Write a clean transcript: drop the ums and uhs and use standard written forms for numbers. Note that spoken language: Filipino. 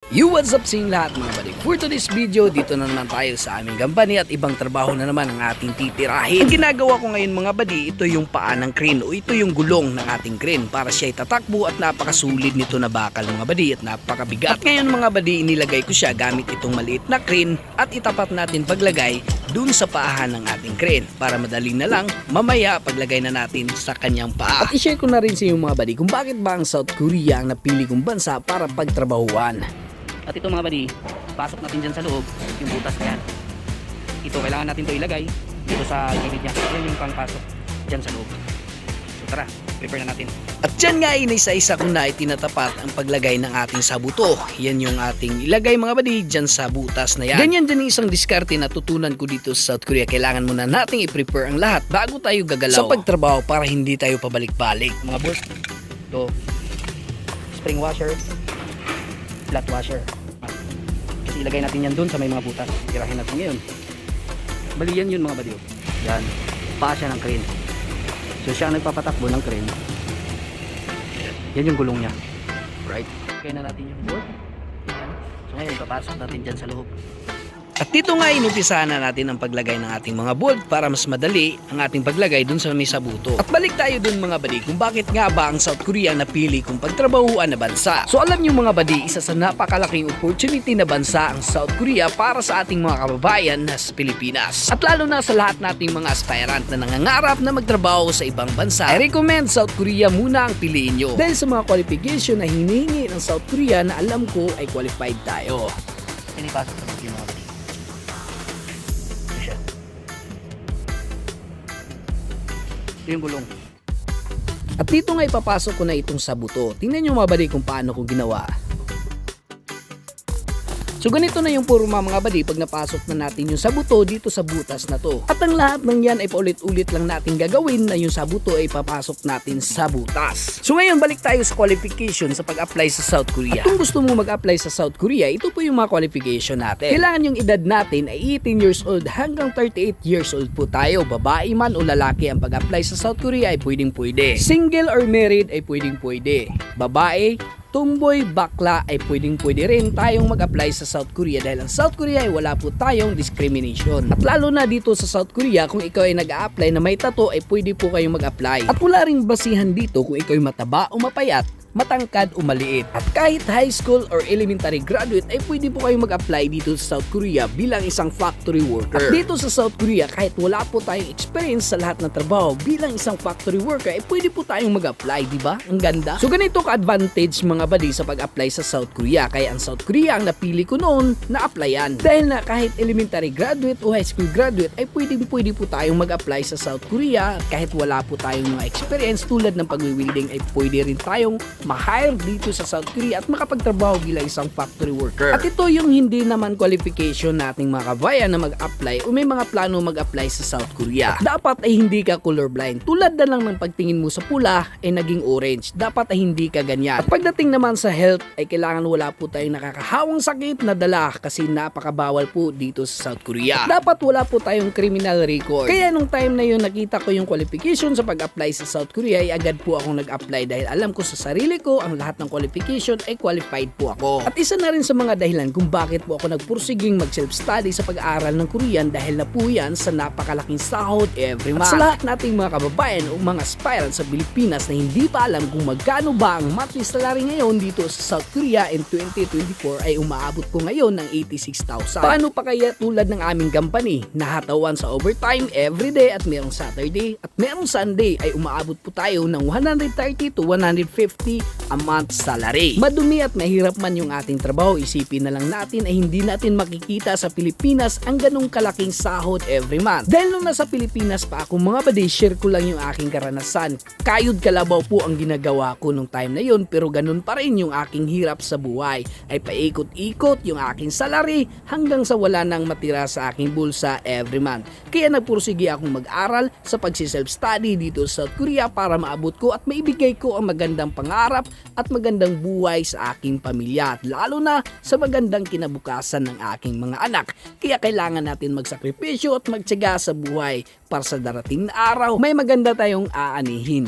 You, what's up sa inyong lahat mga buddy? For today's video, dito na naman tayo sa aming company at ibang trabaho na naman ang ating titirahin. Ang ginagawa ko ngayon mga buddy, ito yung paa ng crane o ito yung gulong ng ating crane para siya itatakbo at napakasulid nito na bakal mga buddy at napakabigat. At ngayon mga buddy, inilagay ko siya gamit itong maliit na crane at itapat natin paglagay dun sa paahan ng ating crane para madali na lang mamaya paglagay na natin sa kanyang paa. At i-share ko na rin sa inyo mga buddy kung bakit ba ang South Korea ang napili kong bansa para pagtrabahuan. At ito mga buddy, pasok natin dyan sa loob, yung butas na yan. Ito, kailangan natin ito ilagay dito sa gilid niya. Yan yung pangpasok dyan sa loob. So tara, prepare na natin. At dyan nga inisa-isa ko na itinatapat ang paglagay ng ating sabuto. Yan yung ating ilagay mga buddy dyan sa butas na yan. Ganyan din isang diskarte na tutunan ko dito sa South Korea. Kailangan muna nating i-prepare ang lahat bago tayo gagalaw sa pagtrabaho para hindi tayo pabalik-balik. Mga boss, ito, spring washer, flat washer. Kasi ilagay natin yan dun sa may mga butas. Tirahin natin ngayon. Bali yan yun mga buddy. Yan, paa siya ng crane. So siya ang nagpapatakbo ng crane. Yan yung gulong niya. Right? Kaya na natin yung board. Yan. So ngayon, papasok natin dyan sa loob. At dito nga inumpisahan na natin ang paglagay ng ating mga bolt para mas madali ang ating paglagay dun sa may sabuto. At balik tayo dun mga buddy kung bakit nga ba ang South Korea ang napili kong pagtrabahuan na bansa. So alam nyo mga buddy, isa sa napakalaking opportunity na bansa ang South Korea para sa ating mga kababayan na sa Pilipinas. At lalo na sa lahat nating mga aspirant na nangangarap na magtrabaho sa ibang bansa, I recommend South Korea muna ang piliin nyo. Dahil sa mga qualification na hinihingi ng South Korea na alam ko ay qualified tayo. Pinipasok natin yung mga buddy. Ito yung gulong. At dito nga ipapasok ko na itong sabuto. Tingnan nyo mga buddy kung paano ko ginawa. So ganito na yung purma mga buddy pag napasok na natin yung sabuto dito sa butas na to. At ang lahat ng yan ay paulit-ulit lang natin gagawin na yung sabuto ay papasok natin sa butas. So ngayon balik tayo sa qualification sa pag-apply sa South Korea. At kung gusto mo mag-apply sa South Korea, ito po yung mga qualification natin. Kailangan yung edad natin ay 18 years old hanggang 38 years old po tayo. Babae man o lalaki ang pag-apply sa South Korea ay pwedeng-pwede. Single or married ay pwedeng-pwede. Babae, tumboy, bakla ay pwedeng-pwede rin tayong mag-apply sa South Korea dahil ang South Korea ay wala po tayong discrimination. At lalo na dito sa South Korea, kung ikaw ay nag-a-apply na may tattoo ay pwede po kayong mag-apply. At wala ring basihan dito kung ikaw ay mataba o mapayat, matangkad o maliit. At kahit high school or elementary graduate ay pwede po kayong mag-apply dito sa South Korea bilang isang factory worker. At dito sa South Korea, kahit wala po tayong experience sa lahat ng trabaho bilang isang factory worker ay pwede po tayong mag-apply, di ba? Ang ganda. So ganito ka-advantage mga buddy sa pag-apply sa South Korea. Kaya ang South Korea ang napili ko noon na applyan. Dahil na kahit elementary graduate o high school graduate ay pwede po tayong mag-apply sa South Korea. Kahit wala po tayong mga experience tulad ng pag-welding ay pwede rin tayong ma-hire dito sa South Korea at makapagtrabaho bilang isang factory worker. At ito yung hindi naman qualification nating mga kabayan na mag-apply o may mga plano mag-apply sa South Korea. Dapat ay hindi ka colorblind. Tulad na lang ng pagtingin mo sa pula ay naging orange. Dapat ay hindi ka ganyan. At pagdating naman sa health ay kailangan wala po tayong nakakahawang sakit na dala kasi napakabawal po dito sa South Korea. Dapat wala po tayong criminal record. Kaya nung time na yun nakita ko yung qualification sa pag-apply sa South Korea ay agad po akong nag-apply dahil alam ko sa sarili ko ang lahat ng qualification ay qualified po ako. At isa na rin sa mga dahilan kung bakit po ako nagpursiging mag-self-study sa pag-aaral ng Korean dahil na po yan sa napakalaking sahod every month. At sa lahat nating mga kababayan o mga aspirant sa Pilipinas na hindi pa alam kung magkano ba ang monthly salary ngayon dito sa South Korea in 2024 ay umaabot po ngayon ng 86,000. Paano pa kaya tulad ng aming company na hatawan sa overtime everyday at merong Saturday at merong Sunday ay umaabot po tayo ng 130 to 150 a month salary. Madumi at mahirap man yung ating trabaho, isipin na lang natin ay hindi natin makikita sa Pilipinas ang ganong kalaking sahod every month. Dahil nung nasa Pilipinas pa ako mga buddy, share ko lang yung aking karanasan. Kayod kalabaw po ang ginagawa ko nung time na yun pero ganun pa rin yung aking hirap sa buhay. Ay paikot-ikot yung aking salary hanggang sa wala nang matira sa aking bulsa every month. Kaya nagpursige akong mag-aral sa pagsi-self-study dito sa South Korea para maabot ko at maibigay ko ang magandang pangarap at magandang buhay sa aking pamilya at lalo na sa magandang kinabukasan ng aking mga anak. Kaya kailangan natin magsakripisyo at magtiyaga sa buhay para sa darating na araw may maganda tayong aanihin.